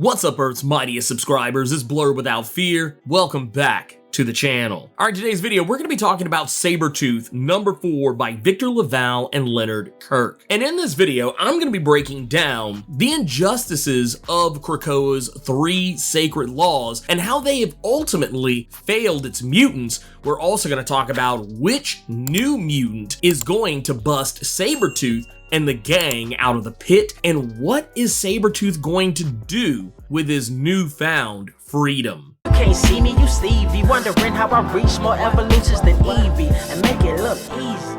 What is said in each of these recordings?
What's up, Earth's mightiest subscribers? It's Blerd without fear. Welcome back to the channel. Alright, today's video, we're going to be talking about Sabretooth number 4 by Victor LaValle and Leonard Kirk. And in this video, I'm going to be breaking down the injustices of Krakoa's 3 sacred laws and how they have ultimately failed its mutants. We're also going to talk about which new mutant is going to bust Sabretooth and the gang out of the pit, and what is Sabretooth going to do with his newfound freedom. You can't see me, you Stevie, wondering how I reach more evolutions than Evie and make it look easy.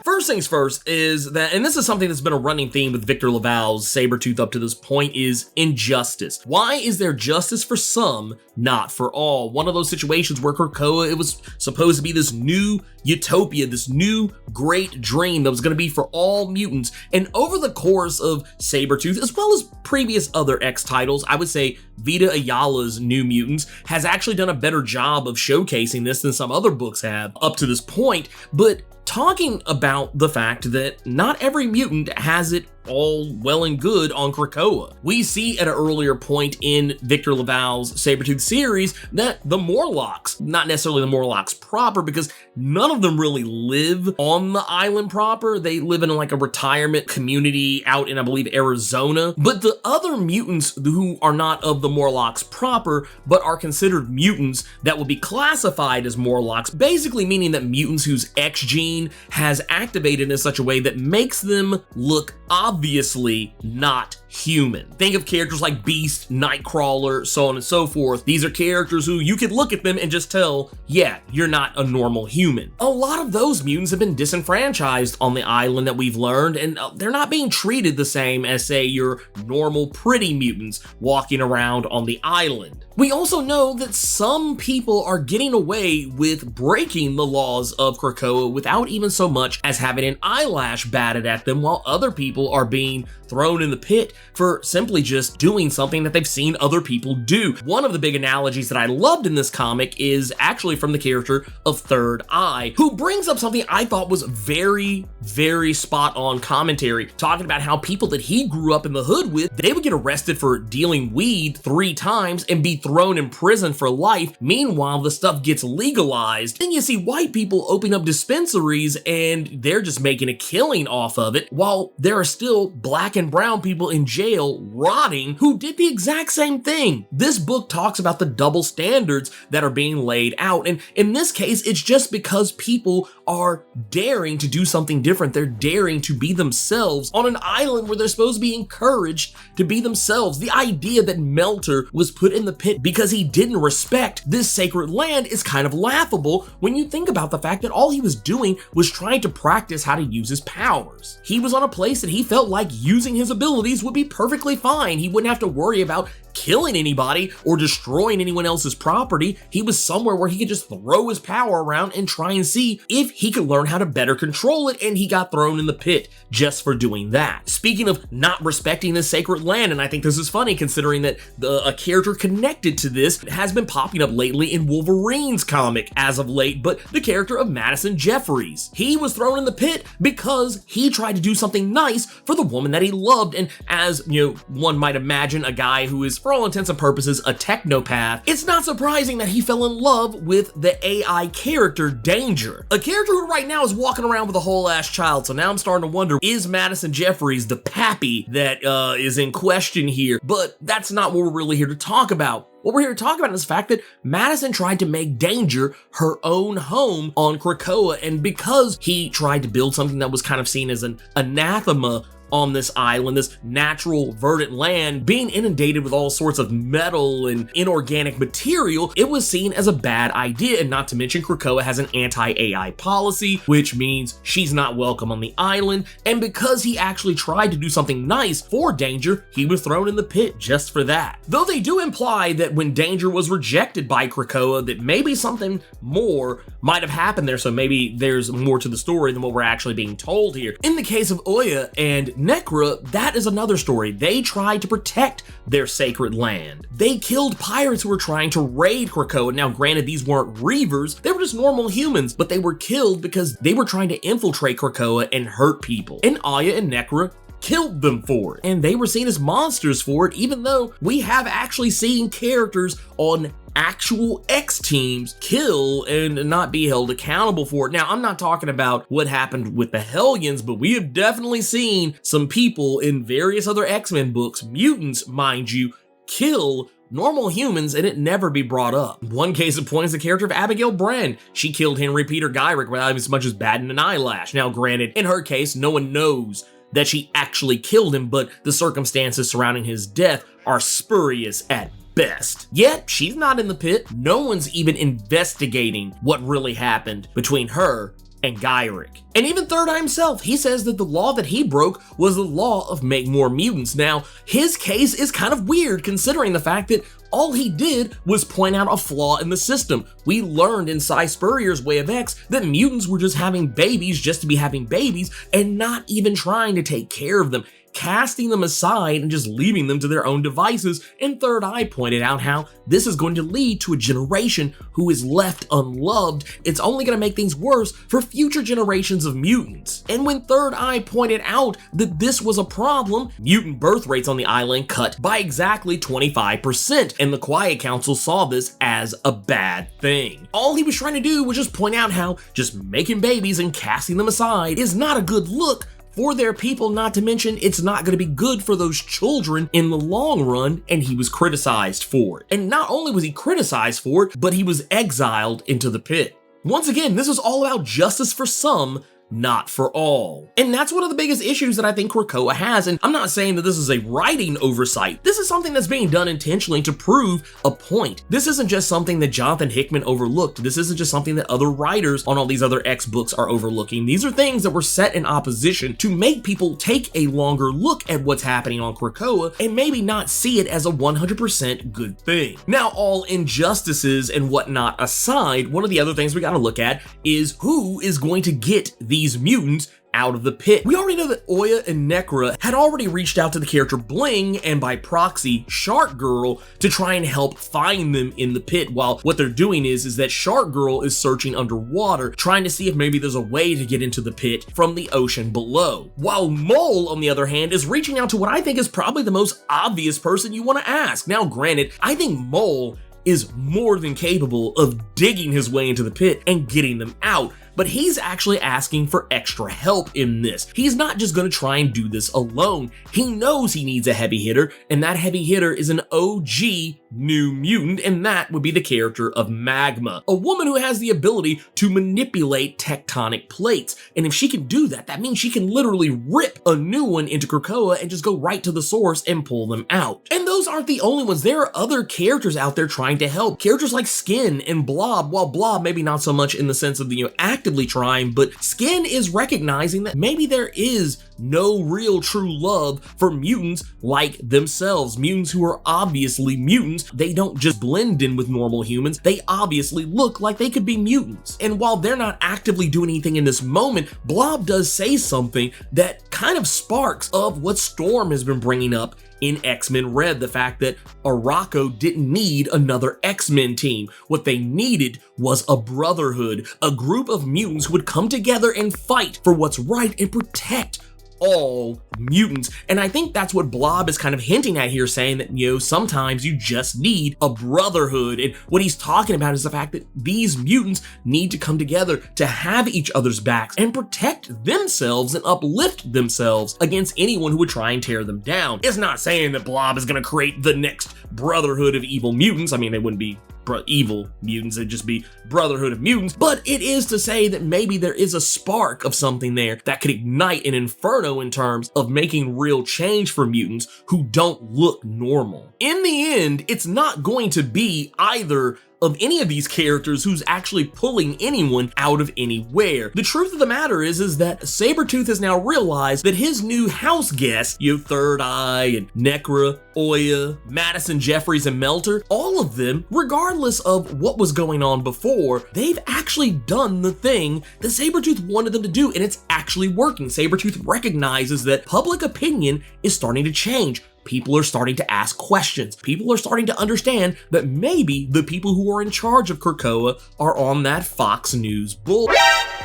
First things first is that, and this is something that's been a running theme with Victor LaValle's Sabretooth up to this point, is injustice. Why is there justice for some, not for all? One of those situations where Krakoa, it was supposed to be this new utopia, this new great dream that was going to be for all mutants, and over the course of Sabretooth, as well as previous other X titles, I would say Vita Ayala's New Mutants has actually done a better job of showcasing this than some other books have up to this point, but talking about the fact that not every mutant has it all well and good on Krakoa. We see at an earlier point in Victor LaValle's Sabretooth series that the Morlocks, not necessarily the Morlocks proper, because none of them really live on the island proper. They live in like a retirement community out in, I believe, Arizona. But the other mutants who are not of the Morlocks proper, but are considered mutants that would be classified as Morlocks, basically meaning that mutants whose X gene has activated in such a way that makes them look obviously not human. Think of characters like Beast, Nightcrawler, so on and so forth. These are characters who you could look at them and just tell, yeah, you're not a normal human. A lot of those mutants have been disenfranchised on the island that we've learned, and they're not being treated the same as, say, your normal pretty mutants walking around on the island. We also know that some people are getting away with breaking the laws of Krakoa without even so much as having an eyelash batted at them, while other people are being thrown in the pit for simply just doing something that they've seen other people do. One of the big analogies that I loved in this comic is actually from the character of Third Eye, who brings up something I thought was very, very spot on commentary, talking about how people that he grew up in the hood with, they would get arrested for dealing weed 3 times and be thrown in prison for life. Meanwhile, the stuff gets legalized. Then you see white people open up dispensaries and they're just making a killing off of it, while there are still black and brown people in jail rotting who did the exact same thing. This book talks about the double standards that are being laid out, and in this case, it's just because people are daring to do something different. They're daring to be themselves on an island where they're supposed to be encouraged to be themselves. The idea that Melter was put in the pit because he didn't respect this sacred land is kind of laughable when you think about the fact that all he was doing was trying to practice how to use his powers. He was on a place that he felt like using his abilities would be perfectly fine. He wouldn't have to worry about killing anybody or destroying anyone else's property. He was somewhere where he could just throw his power around and try and see if he could learn how to better control it, and he got thrown in the pit just for doing that. Speaking of not respecting this sacred land, and I think this is funny considering that a character connected to this has been popping up lately in Wolverine's comic as of late, but the character of Madison Jeffries. He was thrown in the pit because he tried to do something nice for the woman that he loved, and as one might imagine, a guy who is, for all intents and purposes, a technopath, it's not surprising that he fell in love with the AI character Danger, a character who right now is walking around with a whole ass child. So now I'm starting to wonder, is Madison Jeffries the pappy that is in question here? But that's not what we're really here to talk about. What we're here to talk about is the fact that Madison tried to make Danger her own home on Krakoa, and because he tried to build something that was kind of seen as an anathema on this island, this natural verdant land, being inundated with all sorts of metal and inorganic material, it was seen as a bad idea. And not to mention, Krakoa has an anti-AI policy, which means she's not welcome on the island. And because he actually tried to do something nice for Danger, he was thrown in the pit just for that. Though they do imply that when Danger was rejected by Krakoa, that maybe something more might have happened there, so maybe there's more to the story than what we're actually being told here. In the case of Oya and Necra, that is another story. They tried to protect their sacred land. They killed pirates who were trying to raid Krakoa. Now, granted, these weren't Reavers, they were just normal humans, but they were killed because they were trying to infiltrate Krakoa and hurt people. And Aya and Necra killed them for it. And they were seen as monsters for it, even though we have actually seen characters on actual X teams kill and not be held accountable for it. Now, I'm not talking about what happened with the Hellions, but we have definitely seen some people in various other X-Men books, mutants, mind you, kill normal humans and it never be brought up. One case in point is the character of Abigail Brand. She killed Henry Peter Gyrick without even so much as batting an eyelash. Now, granted, in her case, no one knows that she actually killed him, but the circumstances surrounding his death are spurious at best. Yet, she's not in the pit. No one's even investigating what really happened between her and Gyrick. And even Third Eye himself, he says that the law that he broke was the law of make more mutants. Now, his case is kind of weird considering the fact that all he did was point out a flaw in the system. We learned in Cy Spurrier's Way of X that mutants were just having babies just to be having babies and not even trying to take care of them, casting them aside and just leaving them to their own devices. And Third Eye pointed out how this is going to lead to a generation who is left unloved. It's only going to make things worse for future generations of mutants. And when Third Eye pointed out that this was a problem, mutant birth rates on the island cut by exactly 25%, and the Quiet Council saw this as a bad thing. All he was trying to do was just point out how just making babies and casting them aside is not a good look for their people, not to mention it's not going to be good for those children in the long run, and he was criticized for it. And not only was he criticized for it, but he was exiled into the pit. Once again, this is all about justice for some, not for all. And that's one of the biggest issues that I think Krakoa has, and I'm not saying that this is a writing oversight. This is something that's being done intentionally to prove a point. This isn't just something that Jonathan Hickman overlooked. This isn't just something that other writers on all these other X books are overlooking. These are things that were set in opposition to make people take a longer look at what's happening on Krakoa and maybe not see it as a 100% good thing. Now, all injustices and whatnot aside, one of the other things we gotta look at is who is going to get these mutants out of the pit. We already know that Oya and Necra had already reached out to the character Bling and by proxy Shark Girl to try and help find them in the pit, while what they're doing is that Shark Girl is searching underwater, trying to see if maybe there's a way to get into the pit from the ocean below. While Mole, on the other hand, is reaching out to what I think is probably the most obvious person you want to ask. Now, granted, I think Mole is more than capable of digging his way into the pit and getting them out, but he's actually asking for extra help in this. He's not just going to try and do this alone. He knows he needs a heavy hitter, and that heavy hitter is an OG new mutant, and that would be the character of Magma, a woman who has the ability to manipulate tectonic plates. And if she can do that, that means she can literally rip a new one into Krakoa and just go right to the source and pull them out. And those aren't the only ones. There are other characters out there trying to help. Characters like Skin and Blob, while Blob maybe not so much in the sense of the actively trying, but Skin is recognizing that maybe there is no real true love for mutants like themselves. Mutants who are obviously mutants. They don't just blend in with normal humans. They obviously look like they could be mutants. And while they're not actively doing anything in this moment, Blob does say something that kind of sparks of what Storm has been bringing up in X-Men Red, the fact that Arakko didn't need another X-Men team. What they needed was a brotherhood, a group of mutants who would come together and fight for what's right and protect all mutants. And I think that's what Blob is kind of hinting at here, saying that, sometimes you just need a brotherhood. And what he's talking about is the fact that these mutants need to come together to have each other's backs and protect themselves and uplift themselves against anyone who would try and tear them down. It's not saying that Blob is going to create the next brotherhood of evil mutants. I mean, they wouldn't be evil mutants, it'd just be brotherhood of mutants, but it is to say that maybe there is a spark of something there that could ignite an inferno in terms of making real change for mutants who don't look normal. In the end, it's not going to be either of any of these characters who's actually pulling anyone out of anywhere. The truth of the matter is that Sabretooth has now realized that his new house guests, Third Eye and Necra, Oya, Madison, Jeffries, and Melter, all of them, regardless of what was going on before, they've actually done the thing that Sabretooth wanted them to do, and it's actually working. Sabretooth recognizes that public opinion is starting to change. People are starting to ask questions. People are starting to understand that maybe the people who are in charge of Krakoa are on that Fox News bull.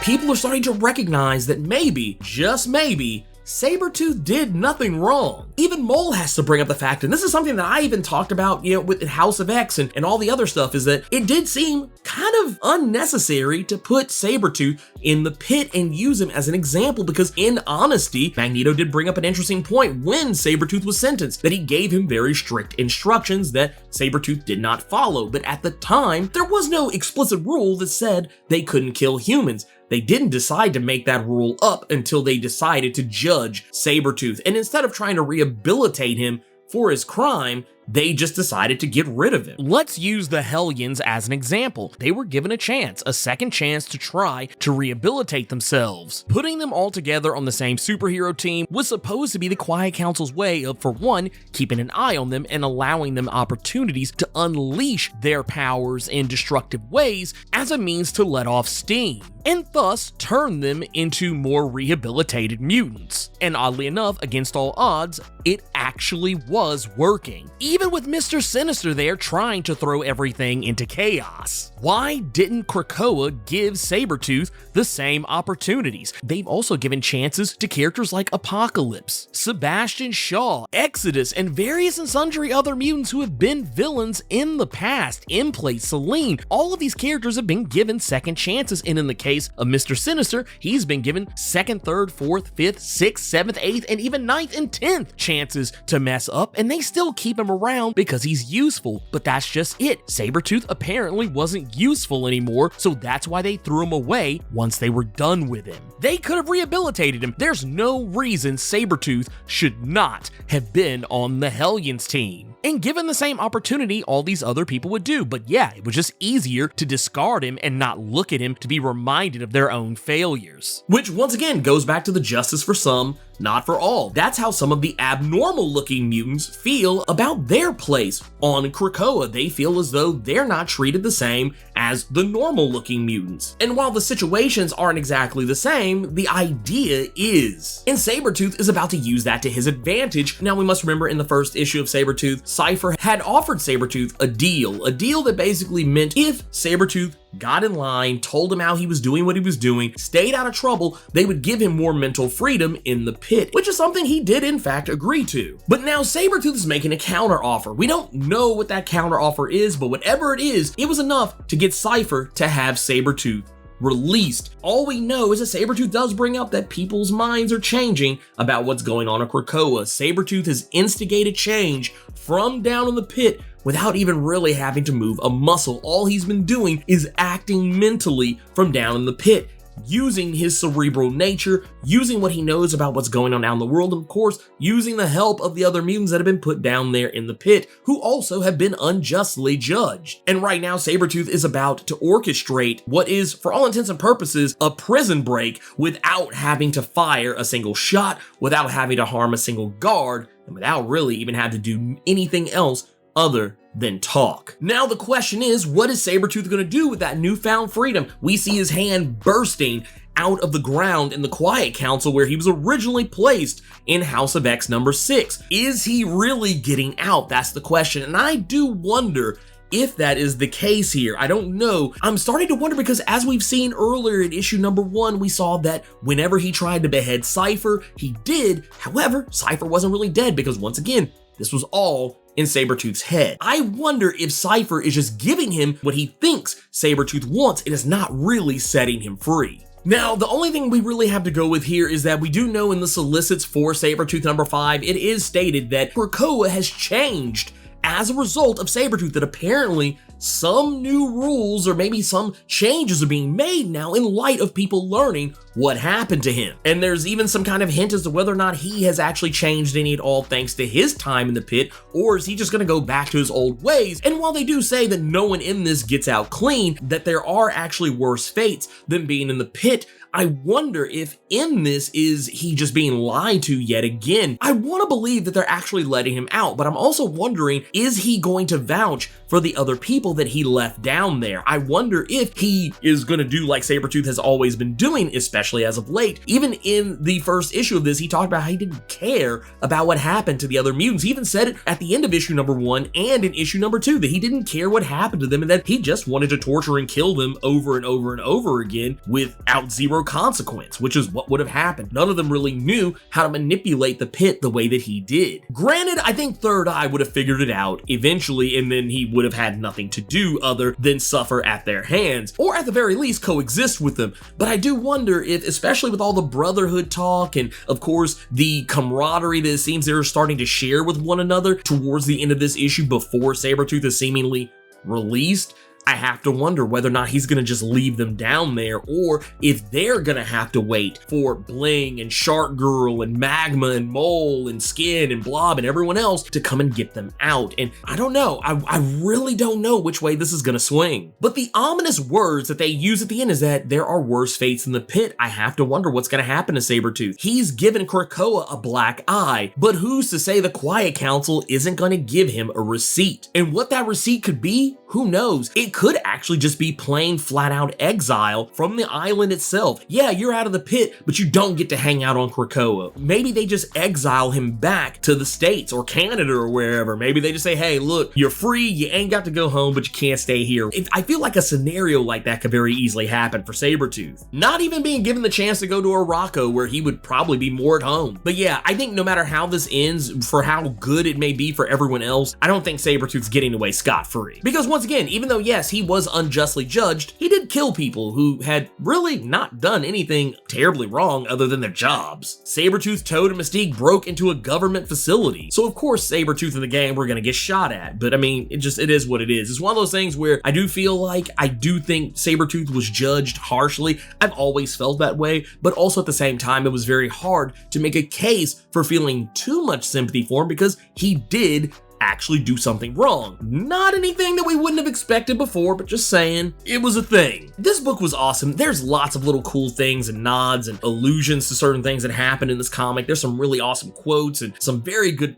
People are starting to recognize that maybe, just maybe, Sabretooth did nothing wrong. Even Mole has to bring up the fact, and this is something that I even talked about, with House of X and all the other stuff, is that it did seem kind of unnecessary to put Sabretooth in the pit and use him as an example, because in honesty, Magneto did bring up an interesting point when Sabretooth was sentenced, that he gave him very strict instructions that Sabretooth did not follow, but at the time, there was no explicit rule that said they couldn't kill humans. They didn't decide to make that rule up until they decided to judge Sabretooth, and instead of trying to rehabilitate him for his crime, they just decided to get rid of him. Let's use the Hellions as an example. They were given a second chance to try to rehabilitate themselves. Putting them all together on the same superhero team was supposed to be the Quiet Council's way of, for one, keeping an eye on them and allowing them opportunities to unleash their powers in destructive ways as a means to let off steam, and thus turn them into more rehabilitated mutants. And oddly enough, against all odds, it actually was working. Even with Mr. Sinister there trying to throw everything into chaos. Why didn't Krakoa give Sabretooth the same opportunities? They've also given chances to characters like Apocalypse, Sebastian Shaw, Exodus, and various and sundry other mutants who have been villains in the past. Implate, Selene, all of these characters have been given second chances, and in the case of Mr. Sinister, he's been given second, third, fourth, fifth, sixth, seventh, eighth, and even ninth and 10th chances to mess up, and they still keep him around because he's useful. But that's just it. Sabretooth apparently wasn't useful anymore, so that's why they threw him away once they were done with him. They could have rehabilitated him. There's no reason Sabretooth should not have been on the Hellions team. And given the same opportunity, all these other people would do. But yeah, it was just easier to discard him and not look at him to be reminded of their own failures. Which once again goes back to the justice for some, not for all. That's how some of the abnormal looking mutants feel about their place on Krakoa. They feel as though they're not treated the same as the normal looking mutants. And while the situations aren't exactly the same, the idea is. And Sabretooth is about to use that to his advantage. Now we must remember in the first issue of Sabretooth, Cypher had offered Sabretooth a deal that basically meant if Sabretooth got in line, told him how he was doing what he was doing, stayed out of trouble, they would give him more mental freedom in the pit, which is something he did in fact agree to. But now Sabretooth is making a counter offer. We don't know what that counter offer is, but whatever it is, it was enough to get Cypher to have Sabretooth released. All we know is that Sabretooth does bring up that people's minds are changing about what's going on in Krakoa. Sabretooth has instigated change from down in the pit without even really having to move a muscle. All he's been doing is acting mentally from down in the pit, using his cerebral nature, using what he knows about what's going on out in the world, and of course, using the help of the other mutants that have been put down there in the pit, who also have been unjustly judged. And right now, Sabretooth is about to orchestrate what is, for all intents and purposes, a prison break without having to fire a single shot, without having to harm a single guard, and without really even having to do anything else other than talk. Now the question is, what is Sabretooth going to do with that newfound freedom? We see his hand bursting out of the ground in the Quiet Council where he was originally placed in House of X number 6. Is he really getting out? That's the question. And I do wonder if that is the case here. I don't know. I'm starting to wonder because as we've seen earlier in issue number 1, we saw that whenever he tried to behead Cypher, he did. However, Cypher wasn't really dead because once again, this was all in Sabretooth's head. I wonder if Cypher is just giving him what he thinks Sabretooth wants and is not really setting him free. Now, the only thing we really have to go with here is that we do know in the solicits for Sabretooth number 5, it is stated that Krakoa has changed as a result of Sabretooth, that apparently some new rules or maybe some changes are being made now in light of people learning what happened to him. And there's even some kind of hint as to whether or not he has actually changed any at all thanks to his time in the pit, or is he just gonna go back to his old ways? And while they do say that no one in this gets out clean, that there are actually worse fates than being in the pit, I wonder if in this is he just being lied to yet again. I want to believe that they're actually letting him out, but I'm also wondering, is he going to vouch for the other people that he left down there? I wonder if he is going to do like Sabretooth has always been doing, especially as of late. Even in the first issue of this, he talked about how he didn't care about what happened to the other mutants. He even said it at the end of issue number 1 and in issue number 2 that he didn't care what happened to them and that he just wanted to torture and kill them over and over and over again without zero consequence, which is what would have happened. None of them really knew how to manipulate the pit the way that he did. Granted, I think Third Eye would have figured it out eventually, and then he would have had nothing to do other than suffer at their hands, or at the very least coexist with them. But I do wonder if, especially with all the brotherhood talk and of course the camaraderie that it seems they're starting to share with one another towards the end of this issue before Sabretooth is seemingly released, I have to wonder whether or not he's going to just leave them down there, or if they're going to have to wait for Bling and Shark Girl and Magma and Mole and Skin and Blob and everyone else to come and get them out. And I don't know. I really don't know which way this is going to swing. But the ominous words that they use at the end is that there are worse fates in the pit. I have to wonder what's going to happen to Sabretooth. He's given Krakoa a black eye, but who's to say the Quiet Council isn't going to give him a receipt? And what that receipt could be, who knows? It could actually just be plain flat out exile from the island itself. Yeah, you're out of the pit, but you don't get to hang out on Krakoa. Maybe they just exile him back to the States or Canada or wherever. Maybe they just say, hey, look, you're free, you ain't got to go home, but you can't stay here. I feel like a scenario like that could very easily happen for Sabretooth. Not even being given the chance to go to Morocco, where he would probably be more at home. But yeah, I think no matter how this ends, for how good it may be for everyone else, I don't think Sabretooth's getting away scot-free. Because once again, even though yes, he was unjustly judged, he did kill people who had really not done anything terribly wrong other than their jobs. Sabretooth, Toad, and Mystique broke into a government facility. So of course Sabretooth and the gang were gonna get shot at, but I mean, it is what it is. It's one of those things where I do feel like I do think Sabretooth was judged harshly. I've always felt that way, but also at the same time, it was very hard to make a case for feeling too much sympathy for him because he did actually do something wrong. Not anything that we wouldn't have expected before, but just saying, it was a thing. This book was awesome. There's lots of little cool things and nods and allusions to certain things that happened in this comic. There's some really awesome quotes and some very good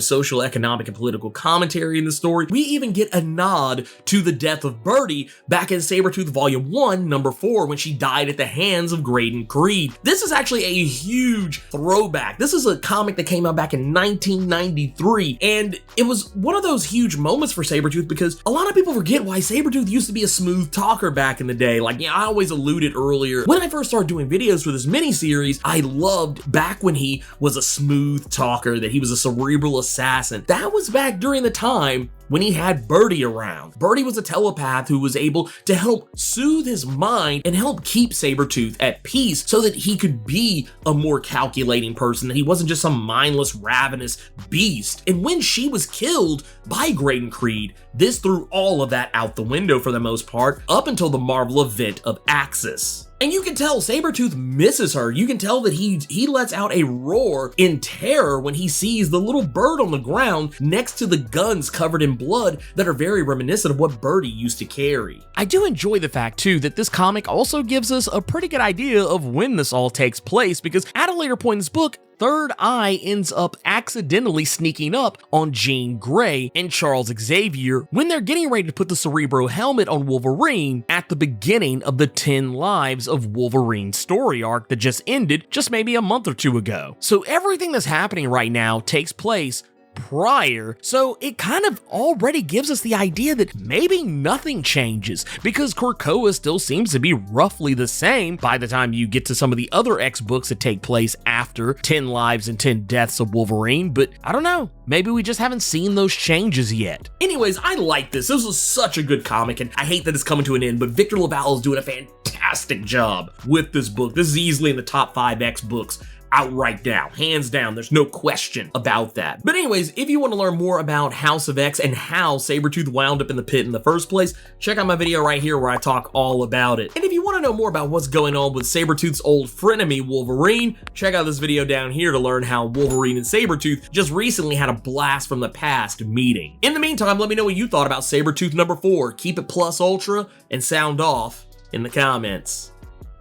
social, economic, and political commentary in the story. We even get a nod to the death of Birdie back in Sabretooth Volume 1, number 4, when she died at the hands of Graydon Creed. This is actually a huge throwback. This is a comic that came out back in 1993, and it was one of those huge moments for Sabretooth because a lot of people forget why Sabretooth used to be a smooth talker back in the day. Like, yeah, I always alluded earlier, when I first started doing videos for this miniseries, I loved back when he was a smooth talker, that he was a cerebral assassin. That was back during the time when he had Birdie around. Birdie was a telepath who was able to help soothe his mind and help keep Sabretooth at peace so that he could be a more calculating person, that he wasn't just some mindless, ravenous beast. And when she was killed by Graydon Creed, this threw all of that out the window for the most part, up until the Marvel event of Axis. And you can tell Sabretooth misses her. You can tell that he lets out a roar in terror when he sees the little bird on the ground next to the guns covered in blood that are very reminiscent of what Birdie used to carry. I do enjoy the fact too that this comic also gives us a pretty good idea of when this all takes place, because at a later point in this book, Third Eye ends up accidentally sneaking up on Jean Grey and Charles Xavier when they're getting ready to put the Cerebro helmet on Wolverine at the beginning of the 10 Lives of Wolverine story arc that just ended just maybe a month or two ago. So everything that's happening right now takes place prior, so it kind of already gives us the idea that maybe nothing changes, because Krakoa still seems to be roughly the same by the time you get to some of the other X books that take place after 10 Lives and 10 Deaths of Wolverine, but I don't know, maybe we just haven't seen those changes yet. Anyways, I like this. This was such a good comic, and I hate that it's coming to an end, but Victor LaValle is doing a fantastic job with this book. This is easily in the top 5 X books outright now, hands down, there's no question about that. But anyways, if you want to learn more about House of X and how Sabretooth wound up in the pit in the first place, check out my video right here where I talk all about it. And if you want to know more about what's going on with Sabretooth's old frenemy Wolverine, check out this video down here to learn how Wolverine and Sabretooth just recently had a blast from the past meeting. In the meantime, let me know what you thought about Sabretooth number 4. Keep it plus ultra and sound off in the comments.